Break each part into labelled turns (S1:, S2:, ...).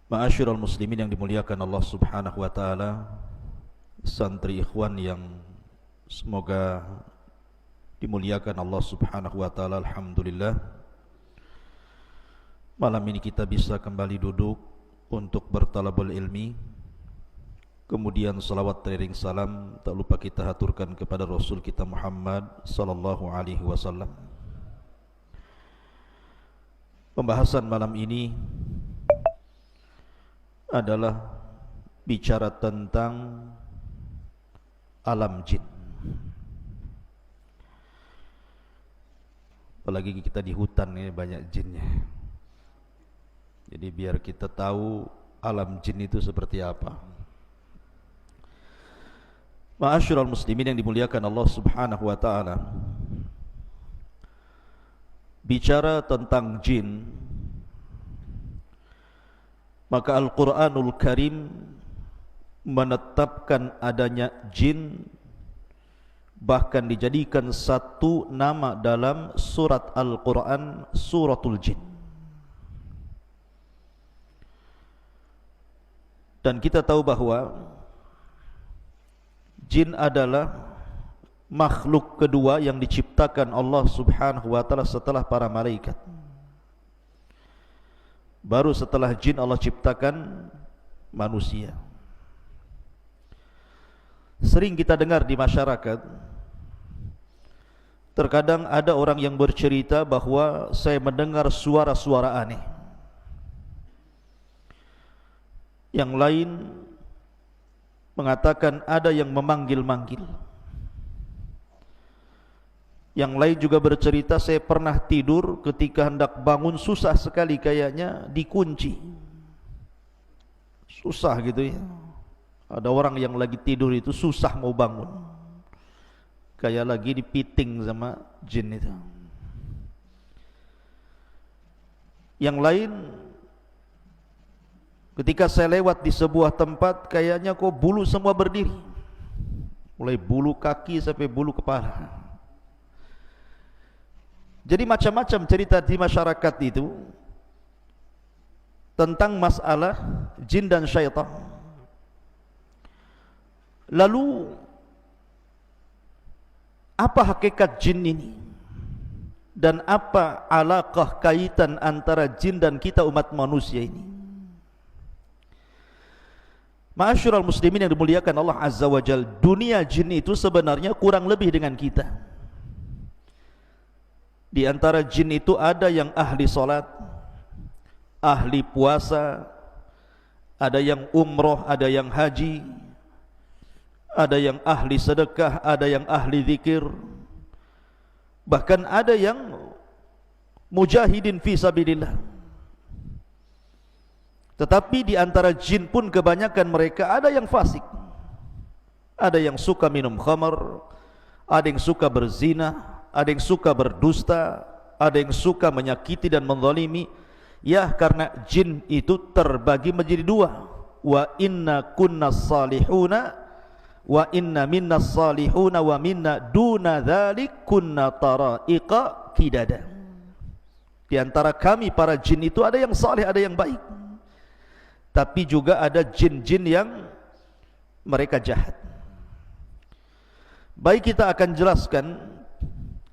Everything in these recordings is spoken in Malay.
S1: Ma'asyiral muslimin yang dimuliakan Allah Subhanahu wa taala, santri ikhwan yang semoga dimuliakan Allah Subhanahu wa taala. Alhamdulillah, malam ini kita bisa kembali duduk untuk bertalabul ilmi. Kemudian salawat teriring salam tak lupa kita haturkan kepada Rasul kita Muhammad sallallahu alaihi wasallam. Pembahasan malam ini adalah bicara tentang alam jin. Apalagi kita di hutan ini banyak jinnya. Jadi biar kita tahu alam jin itu seperti apa. Ma'asyiral muslimin yang dimuliakan Allah Subhanahu wa taala. Bicara tentang jin, maka Al-Quranul Karim menetapkan adanya jin, bahkan dijadikan satu nama dalam surat Al-Quran, suratul jin. Dan kita tahu bahwa jin adalah makhluk kedua yang diciptakan Allah Subhanahu wa taala setelah para malaikat. Baru setelah jin Allah ciptakan manusia. Sering kita dengar di masyarakat, terkadang ada orang yang bercerita bahwa saya mendengar suara-suara aneh. Yang lain mengatakan ada yang memanggil-manggil. Yang lain juga bercerita, saya pernah tidur ketika hendak bangun susah sekali, kayaknya dikunci. Susah gitu ya. Ada orang yang lagi tidur itu susah mau bangun, kayak lagi dipiting sama jin itu. Yang lain, ketika saya lewat di sebuah tempat, kayaknya kok bulu semua berdiri, mulai bulu kaki sampai bulu kepala. Jadi macam-macam cerita di masyarakat itu tentang masalah jin dan syaitan. Lalu apa hakikat jin ini? Dan apa alaqah kaitan antara jin dan kita umat manusia ini? Ma'asyiral muslimin yang dimuliakan Allah Azza wa Jalla, dunia jin itu sebenarnya kurang lebih dengan kita. Di antara jin itu ada yang ahli salat, ahli puasa, ada yang umroh, ada yang haji, ada yang ahli sedekah, ada yang ahli zikir, bahkan ada yang mujahidin fi sabilillah. Tetapi di antara jin pun kebanyakan mereka ada yang fasik, ada yang suka minum khamar, ada yang suka berzina, ada yang suka berdusta, ada yang suka menyakiti dan menzalimi. Ya, karena jin itu terbagi menjadi dua. Wa inna kunna salihuna wa inna minna salihuna wa minna duna dzalik kunna taraiqa kidada. Di antara kami para jin itu ada yang saleh, ada yang baik. Tapi juga ada jin-jin yang mereka jahat. Baik, kita akan jelaskan,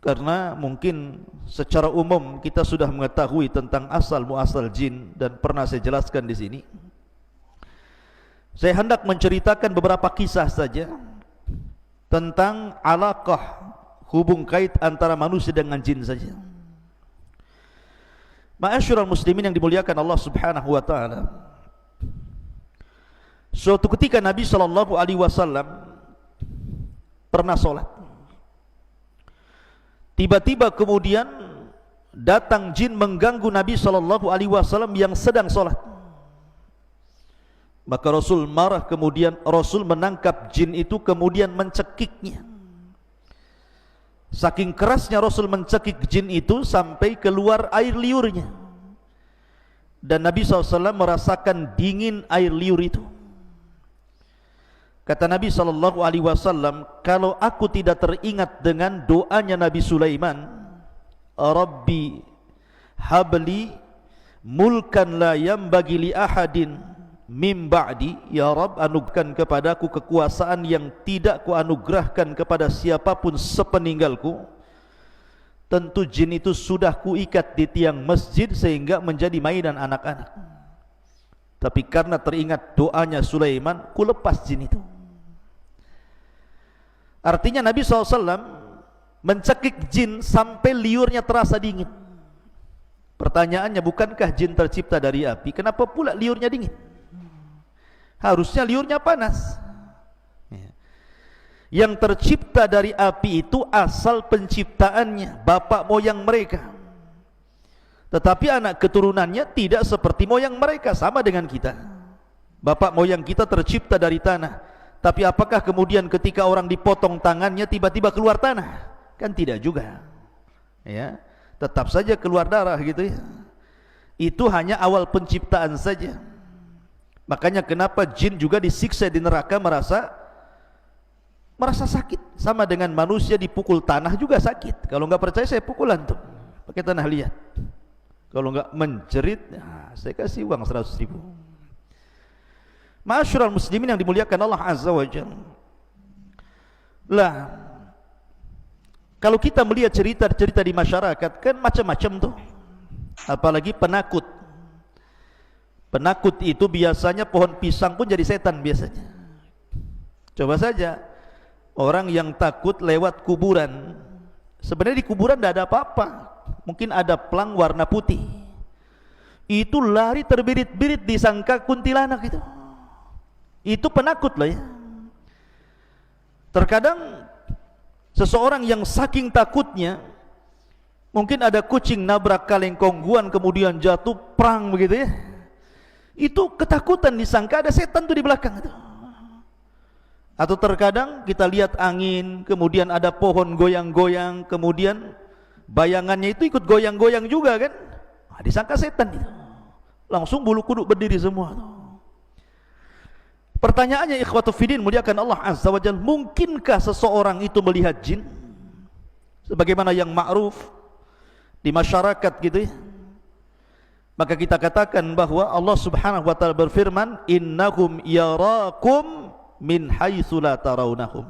S1: karena mungkin secara umum kita sudah mengetahui tentang asal muasal jin dan pernah saya jelaskan di sini. Saya hendak menceritakan beberapa kisah saja tentang alaqah, hubung kait antara manusia dengan jin saja. Ma'asyiral muslimin yang dimuliakan Allah Subhanahu wa taala. Suatu ketika Nabi sallallahu alaihi wasallam pernah salat. Tiba-tiba kemudian datang jin mengganggu Nabi sallallahu alaihi wasallam yang sedang salat. Maka Rasul marah, kemudian Rasul menangkap jin itu kemudian mencekiknya. Saking kerasnya Rasul mencekik jin itu sampai keluar air liurnya. Dan Nabi SAW merasakan dingin air liur itu. Kata Nabi SAW, kalau aku tidak teringat dengan doanya Nabi Sulaiman, Rabbi habli mulkan la yambagi li ahadin mim ba'di, ya Rabb, anugerahkan kepadaku kekuasaan yang tidak kuanugerahkan kepada siapapun sepeninggalku. Tentu jin itu sudah kuikat di tiang masjid sehingga menjadi mainan anak-anak. Tapi karena teringat doanya Sulaiman, ku lepas jin itu. Artinya Nabi SAW mencekik jin sampai liurnya terasa dingin. Pertanyaannya, bukankah jin tercipta dari api? Kenapa pula liurnya dingin? Harusnya liurnya panas. Yang tercipta dari api itu asal penciptaannya, bapak moyang mereka. Tetapi anak keturunannya tidak seperti moyang mereka, sama dengan kita. Bapak moyang kita tercipta dari tanah. Tapi apakah kemudian ketika orang dipotong tangannya tiba-tiba keluar tanah? Kan tidak juga. Ya, tetap saja keluar darah gitu ya. Itu hanya awal penciptaan saja. Makanya kenapa jin juga disiksa di neraka merasa sakit, sama dengan manusia dipukul tanah juga sakit. Kalau nggak percaya saya pukul antum pakai tanah liat. Kalau nggak menjerit, nah, saya kasih uang 100.000. Ma'asyiral muslimin yang dimuliakan Allah Azza wa Jalla. Lah, kalau kita melihat cerita-cerita di masyarakat kan macam-macam tuh. Apalagi penakut. Penakut itu biasanya pohon pisang pun jadi setan biasanya. Coba saja orang yang takut lewat kuburan. Sebenarnya di kuburan tidak ada apa-apa. Mungkin ada pelang warna putih. Itu lari terbirit-birit disangka kuntilanak itu. Itu penakut loh ya. Terkadang seseorang yang saking takutnya, mungkin ada kucing nabrak kaleng kongguan kemudian jatuh prang begitu ya. Itu ketakutan disangka ada setan tuh di belakang itu. Atau terkadang kita lihat angin, kemudian ada pohon goyang-goyang, kemudian bayangannya itu ikut goyang-goyang juga kan. Nah, disangka setan itu. Langsung bulu kuduk berdiri semua tuh. Pertanyaannya ikhwatu fiddin muliakan Allah Azza wa Jalla, mungkinkah seseorang itu melihat jin? Sebagaimana yang ma'ruf di masyarakat gitu ya. Maka kita katakan bahwa Allah Subhanahu wa taala berfirman, innahum yarakum min haitsu la tarawnahum.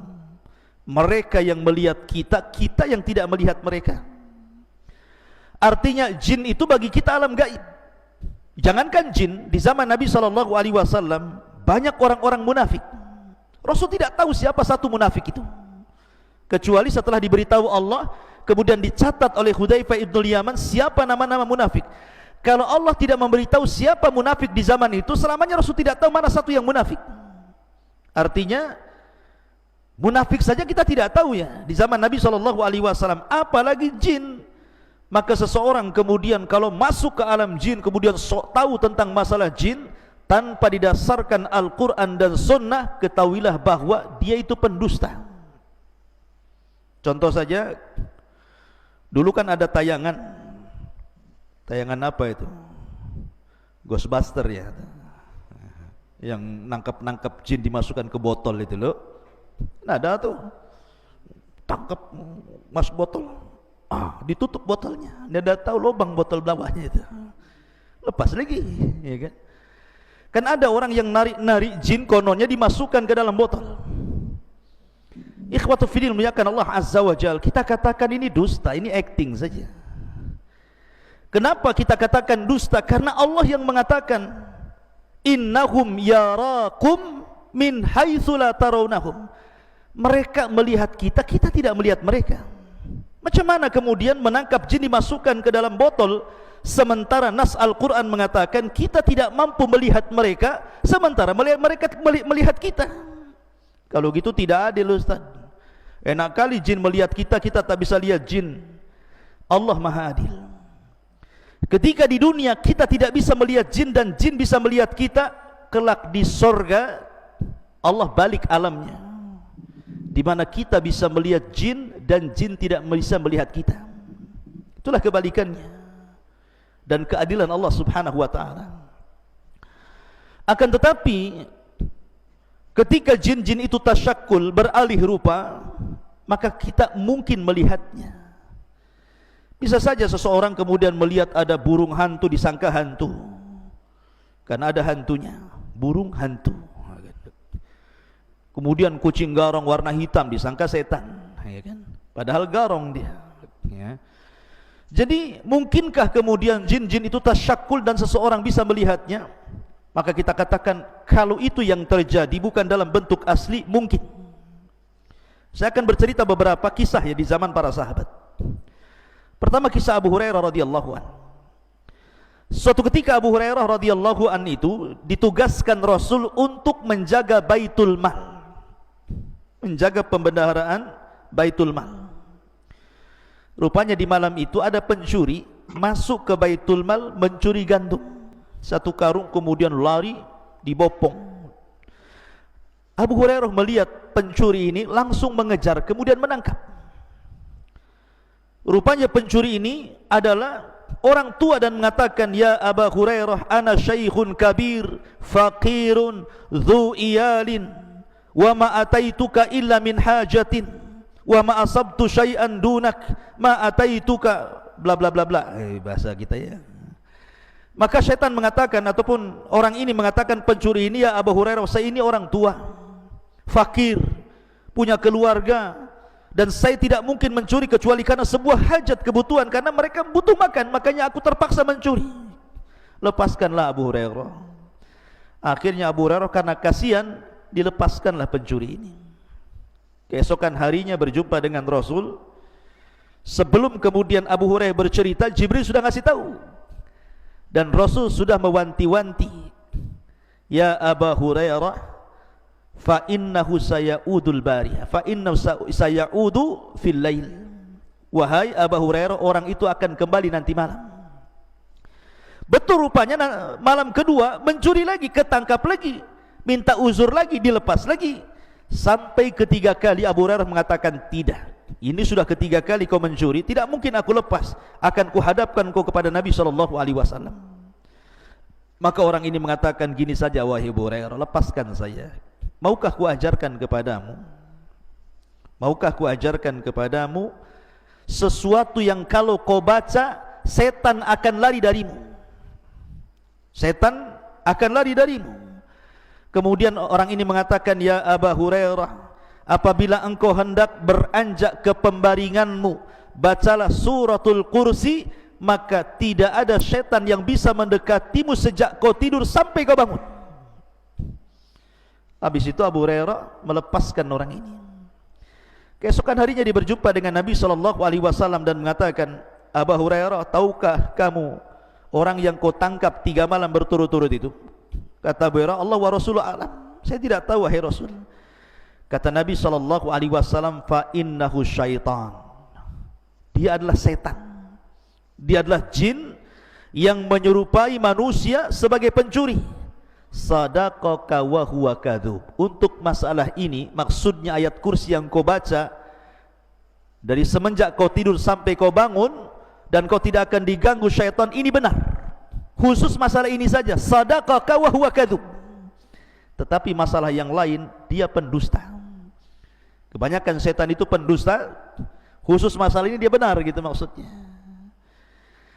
S1: Mereka yang melihat kita, kita yang tidak melihat mereka. Artinya jin itu bagi kita alam gaib. Jangankan jin, di zaman Nabi SAW banyak orang-orang munafik. Rasul tidak tahu siapa satu munafik itu, kecuali setelah diberitahu Allah, kemudian dicatat oleh Hudzaifah ibnul Yaman siapa nama-nama munafik. Kalau Allah tidak memberitahu siapa munafik di zaman itu, selamanya Rasul tidak tahu mana satu yang munafik. Artinya munafik saja kita tidak tahu ya di zaman Nabi SAW, apalagi jin. Maka seseorang kemudian kalau masuk ke alam jin, kemudian tahu tentang masalah jin tanpa didasarkan Al-Quran dan Sunnah, ketahuilah bahwa dia itu pendusta. Contoh saja, dulu kan ada tayangan apa itu? Ghostbuster ya, yang nangkap jin dimasukkan ke botol itu loh. Nah, ada tuh, tangkap masuk botol, ditutup botolnya, dia udah tahu lubang botol bawahnya itu, lepas lagi, ya kan? Kan ada orang yang narik jin, kononnya dimasukkan ke dalam botol. Ikhwatu fiddin muliakan Allah Azza wa Jalla, kita katakan ini dusta, ini acting saja. Kenapa kita katakan dusta? Karena Allah yang mengatakan innahum yarakum min haitsu la tarawnahum. Mereka melihat kita, kita tidak melihat mereka. Macam mana kemudian menangkap jin dimasukkan ke dalam botol, sementara nas Al-Quran mengatakan kita tidak mampu melihat mereka, sementara mereka melihat kita? Kalau gitu tidak adil Ustaz. Enak kali jin melihat kita, kita tak bisa lihat jin. Allah Maha Adil. Ketika di dunia kita tidak bisa melihat jin dan jin bisa melihat kita, kelak di sorga Allah balik alamnya, di mana kita bisa melihat jin dan jin tidak bisa melihat kita. Itulah kebalikannya dan keadilan Allah Subhanahu wa taala. Akan tetapi ketika jin-jin itu tasyakul, beralih rupa, maka kita mungkin melihatnya. Bisa saja seseorang kemudian melihat ada burung hantu, disangka hantu karena ada hantunya, burung hantu. Kemudian kucing garong warna hitam, disangka setan, ya kan? Padahal garong dia, ya. Jadi mungkinkah kemudian jin-jin itu tasyakul dan seseorang bisa melihatnya? Maka kita katakan kalau itu yang terjadi bukan dalam bentuk asli, mungkin. Saya akan bercerita beberapa kisah ya di zaman para sahabat. Pertama kisah Abu Hurairah radhiyallahu an. Suatu ketika Abu Hurairah radhiyallahu an itu ditugaskan Rasul untuk menjaga Baitul Mal, menjaga pembendaharaan Baitul Mal. Rupanya di malam itu ada pencuri masuk ke Baitul Mal mencuri gandum. Satu karung, kemudian lari dibopong. Abu Hurairah melihat pencuri ini langsung mengejar, kemudian menangkap. Rupanya pencuri ini adalah orang tua dan mengatakan, "Ya Aba Hurairah, ana syaikhun kabir, faqirun, dhu iyalin, wa ma ataituka illa min hajatin, wa ma asabtu syai'an dunak, ma ataituka," bla bla bla bla. Bahasa kita ya. Maka syaitan mengatakan, ataupun orang ini mengatakan pencuri ini, "Ya Abu Hurairah, saya ini orang tua, fakir, punya keluarga, dan saya tidak mungkin mencuri kecuali karena sebuah hajat kebutuhan, karena mereka butuh makan, makanya aku terpaksa mencuri. Lepaskanlah Abu Hurairah." Akhirnya Abu Hurairah karena kasihan dilepaskanlah pencuri ini. Keesokan harinya berjumpa dengan Rasul. Sebelum kemudian Abu Hurairah bercerita, Jibril sudah ngasih tahu, dan Rasul sudah mewanti-wanti, "Ya Aba Hurairah, fa innahu sayaudu al-bariyah, fa innahu sayaudu fil lail." Wahai Abu Hurairah, orang itu akan kembali nanti malam. Betul, rupanya malam kedua mencuri lagi, ketangkap lagi, minta uzur lagi, dilepas lagi. Sampai ketiga kali Abu Hurairah mengatakan, "Tidak, ini sudah ketiga kali kau mencuri, tidak mungkin aku lepas, akan kuhadapkan kau kepada Nabi SAW." Maka orang ini mengatakan, "Gini saja wahai Abu Hurairah, lepaskan saya. Maukah ku ajarkan kepadamu? Maukah ku ajarkan kepadamu sesuatu yang kalau kau baca, setan akan lari darimu. Setan akan lari darimu." Kemudian orang ini mengatakan, "Ya Aba Hurairah, apabila engkau hendak beranjak ke pembaringanmu, bacalah suratul kursi, maka tidak ada setan yang bisa mendekatimu sejak kau tidur sampai kau bangun." Habis itu Abu Hurairah melepaskan orang ini. Keesokan harinya dia berjumpa dengan Nabi SAW dan mengatakan, "Abu Hurairah, tahukah kamu orang yang kau tangkap 3 malam berturut-turut itu?" Kata Abu Hurairah, "Allah wa Rasulullah alam." "Saya tidak tahu wahai Rasul." Kata Nabi SAW, "Fa innahu syaitan." Dia adalah setan. Dia adalah jin yang menyerupai manusia sebagai pencuri. Sadaqaka wa huwa kadzub. Untuk masalah ini, maksudnya ayat kursi yang kau baca, dari semenjak kau tidur sampai kau bangun, dan kau tidak akan diganggu syaitan, ini benar. Khusus masalah ini saja, sadaqaka wa huwa kadzub. Tetapi masalah yang lain, dia pendusta. Kebanyakan setan itu pendusta. Khusus masalah ini dia benar, gitu maksudnya.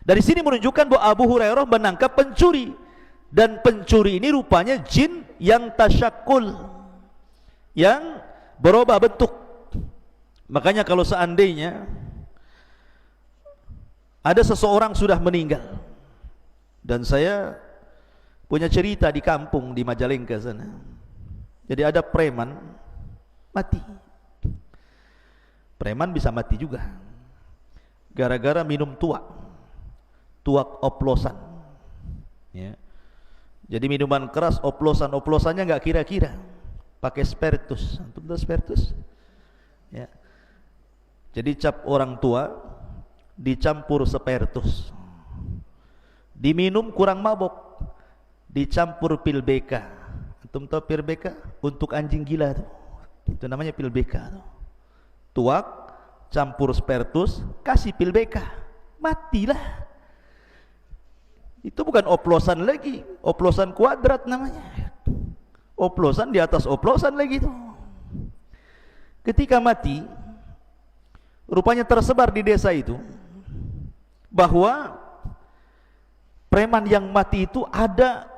S1: Dari sini menunjukkan bahwa Abu Hurairah menangkap pencuri, dan pencuri ini rupanya jin yang tasyakul, yang berubah bentuk. Makanya kalau seandainya ada seseorang sudah meninggal, dan saya punya cerita di kampung di Majalengka sana. Jadi ada preman mati. Preman bisa mati juga gara-gara minum tuak oplosan, ya. Jadi minuman keras, oplosannya nggak kira-kira, pakai spiritus. Antum tahu spiritus? Ya. Jadi cap orang tua dicampur spiritus, diminum kurang mabok, dicampur pil BK. Antum tahu pil BK? Untuk anjing gila tuh. Itu namanya pil BK tuh. Tuak campur spiritus, kasih pil BK, matilah. Itu bukan oplosan lagi, oplosan kuadrat namanya. Oplosan di atas oplosan lagi tuh. Ketika mati, rupanya tersebar di desa itu bahwa preman yang mati itu ada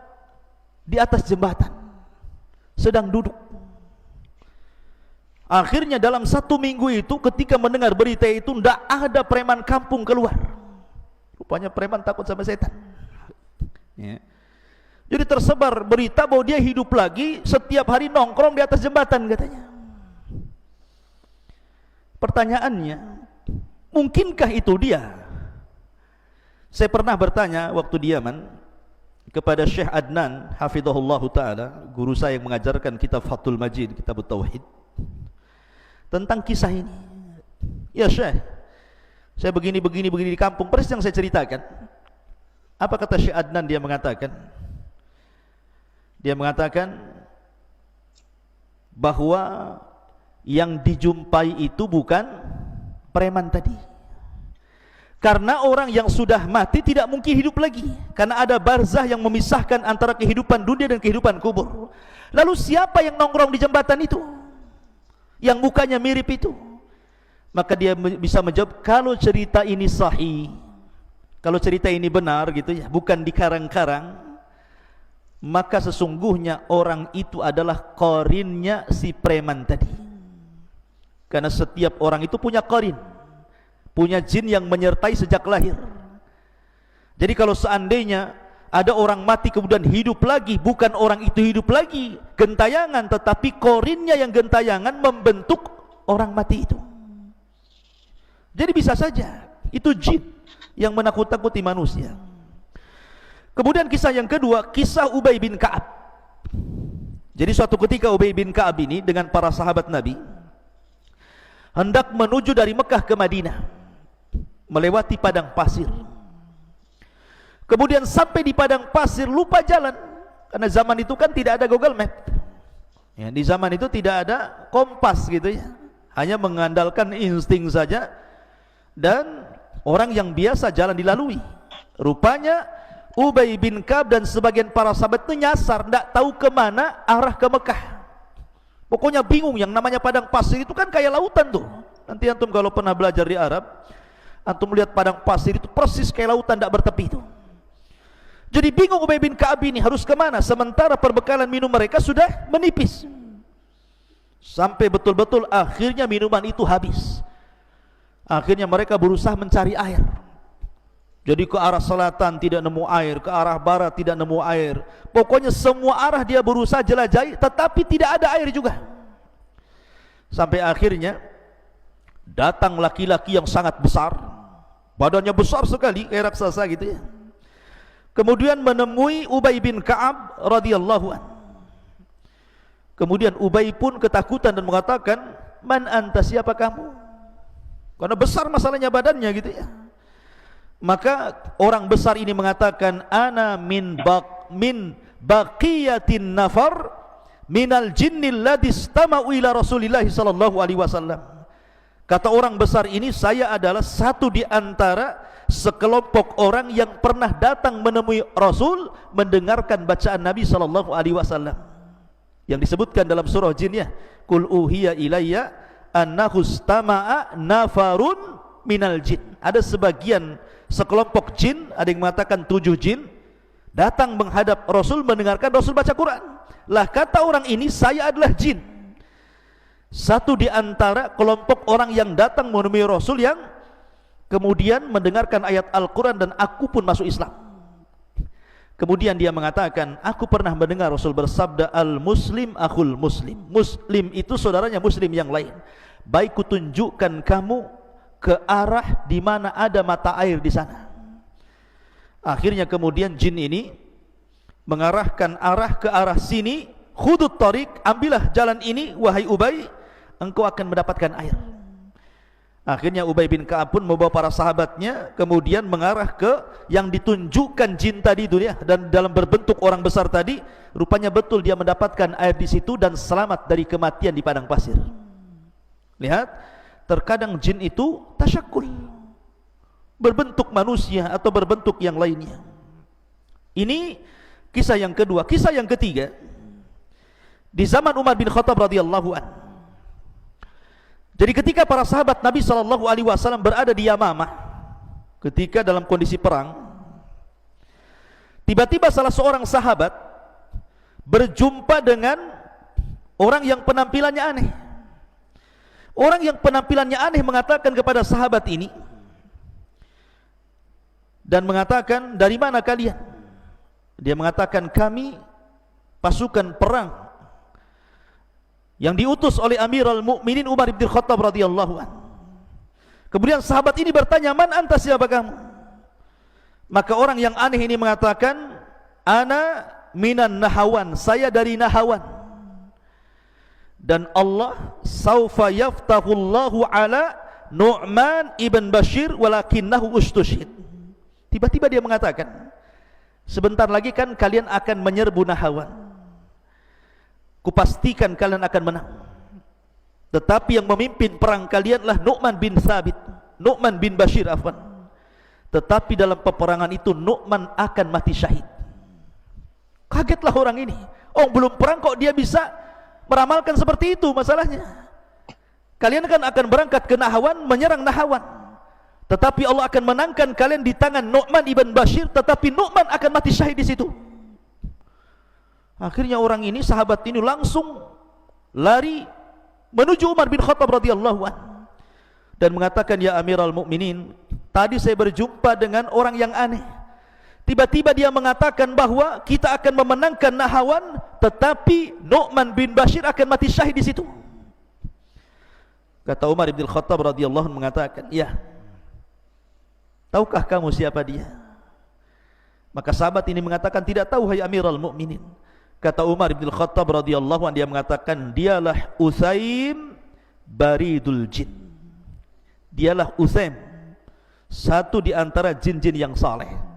S1: di atas jembatan, sedang duduk. Akhirnya dalam 1 minggu itu ketika mendengar berita itu, tidak ada preman kampung keluar. Rupanya preman takut sama setan. Ya. Jadi tersebar berita bahwa dia hidup lagi, setiap hari nongkrong di atas jembatan katanya. Pertanyaannya, mungkinkah itu dia? Saya pernah bertanya waktu di Yaman kepada Syekh Adnan hafizahullah ta'ala, guru saya yang mengajarkan kitab Fathul Majid, kitab Tauhid, tentang kisah ini. Ya Syekh, saya begini di kampung, persis yang saya ceritakan. Apa kata Syekh Adnan? Dia mengatakan bahwa yang dijumpai itu bukan preman tadi, karena orang yang sudah mati tidak mungkin hidup lagi, karena ada barzah yang memisahkan antara kehidupan dunia dan kehidupan kubur. Lalu siapa yang nongkrong di jembatan itu, yang mukanya mirip itu? Maka dia bisa menjawab, kalau cerita ini sahih, kalau cerita ini benar gitu ya, bukan dikarang-karang, maka sesungguhnya orang itu adalah qarinnya si preman tadi. Karena setiap orang itu punya qarin, punya jin yang menyertai sejak lahir. Jadi kalau seandainya ada orang mati kemudian hidup lagi, bukan orang itu hidup lagi gentayangan, tetapi qarinnya yang gentayangan membentuk orang mati itu. Jadi bisa saja itu jin yang menakut-nakuti manusia. Kemudian kisah yang kedua, kisah Ubay bin Ka'ab. Jadi suatu ketika Ubay bin Ka'ab ini dengan para sahabat Nabi hendak menuju dari Mekah ke Madinah, melewati padang pasir. Kemudian sampai di padang pasir lupa jalan, karena zaman itu kan tidak ada Google Map ya, di zaman itu tidak ada kompas gitu ya, hanya mengandalkan insting saja dan orang yang biasa jalan dilalui. Rupanya Ubay bin Ka'ab dan sebagian para sahabat itu nyasar, tidak tahu kemana arah ke Mekah. Pokoknya bingung. Yang namanya padang pasir itu kan kayak lautan tuh. Nanti antum kalau pernah belajar di Arab, antum melihat padang pasir itu persis kayak lautan tidak bertepi itu. Jadi bingung Ubay bin Ka'ab ini harus kemana, sementara perbekalan minum mereka sudah menipis. Sampai betul-betul akhirnya minuman itu habis. Akhirnya mereka berusaha mencari air. Jadi ke arah selatan tidak nemu air, ke arah barat tidak nemu air. Pokoknya semua arah dia berusaha jelajahi, tetapi tidak ada air juga. Sampai akhirnya datang laki-laki yang sangat besar, badannya besar sekali, kayak raksasa gitu ya. Kemudian menemui Ubay bin Ka'ab radhiyallahu an. Kemudian Ubay pun ketakutan dan mengatakan, "Man anta, siapa kamu?" Karena besar masalahnya badannya gitu ya. Maka orang besar ini mengatakan, "Ana min baqiyatin nafar minal jinnil ladzi istama'u ila Rasulillah sallallahu alaihi wasallam." Kata orang besar ini, saya adalah satu di antara sekelompok orang yang pernah datang menemui Rasul mendengarkan bacaan Nabi sallallahu alaihi wasallam yang disebutkan dalam surah Jin ya, "Qul uhiya ilayya annahu istama'a nafarun minal jin." Ada sebagian sekelompok jin, ada yang mengatakan 7 jin, datang menghadap Rasul mendengarkan Rasul baca Quran. Lah kata orang ini, saya adalah jin, satu di antara kelompok orang yang datang menemui Rasul yang kemudian mendengarkan ayat Al-Quran, dan aku pun masuk Islam. Kemudian dia mengatakan, aku pernah mendengar Rasul bersabda, al-muslim akhul muslim. Muslim itu saudaranya muslim yang lain. Baik kutunjukkan kamu ke arah di mana ada mata air di sana. Akhirnya kemudian jin ini mengarahkan arah ke arah sini, khudut tariq, ambillah jalan ini wahai Ubay, engkau akan mendapatkan air. Akhirnya Ubay bin Ka'ab pun membawa para sahabatnya kemudian mengarah ke yang ditunjukkan jin tadi itu ya, dan dalam berbentuk orang besar tadi, rupanya betul dia mendapatkan air di situ dan selamat dari kematian di padang pasir. Lihat, terkadang jin itu tasyakul, berbentuk manusia atau berbentuk yang lainnya. Ini kisah yang kedua. Kisah yang ketiga, di zaman Umar bin Khattab radhiyallahu an. Jadi ketika para sahabat Nabi SAW berada di Yamamah, ketika dalam kondisi perang, tiba-tiba salah seorang sahabat berjumpa dengan orang yang penampilannya aneh. Orang yang penampilannya aneh mengatakan kepada sahabat ini dan mengatakan, dari mana kalian? Dia mengatakan, kami pasukan perang yang diutus oleh Amirul Mukminin Umar bin Khattab radhiyallahu anhu. Kemudian sahabat ini bertanya, man anta, siapa kamu? Maka orang yang aneh ini mengatakan, ana minan Nahawan, saya dari Nahawan. Dan Allah saufa yaftahullahu ala Nu'man ibn Bashir walakinnahu ustushhid. Tiba-tiba dia mengatakan, sebentar lagi kan kalian akan menyerbu Nahawan, kupastikan kalian akan menang. Tetapi yang memimpin perang kalianlah Nu'man bin Thabit, Nu'man bin Bashir afwan. Tetapi dalam peperangan itu Nu'man akan mati syahid. Kagetlah orang ini. Oh, belum perang kok dia bisa meramalkan seperti itu. Masalahnya, kalian kan akan berangkat ke Nahawan, menyerang Nahawan, tetapi Allah akan menangkan kalian di tangan Nu'man ibn Bashir, tetapi Nu'man akan mati syahid di situ. Akhirnya orang ini, sahabat ini langsung lari menuju Umar bin Khattab radhiyallahu anhu dan mengatakan, ya Amirul Mukminin, tadi saya berjumpa dengan orang yang aneh. Tiba-tiba dia mengatakan bahwa kita akan memenangkan Nahawan, tetapi Nu'man bin Bashir akan mati syahid di situ. Kata Umar bin Khattab radhiyallahu anhu mengatakan, ya, tahukah kamu siapa dia? Maka sahabat ini mengatakan, tidak tahu hai Amirul Mukminin. Kata Umar bin Khattab radhiyallahu anhu, dia mengatakan, dialah Usaim baridul jin. Dialah Usaim, satu di antara jin-jin yang saleh.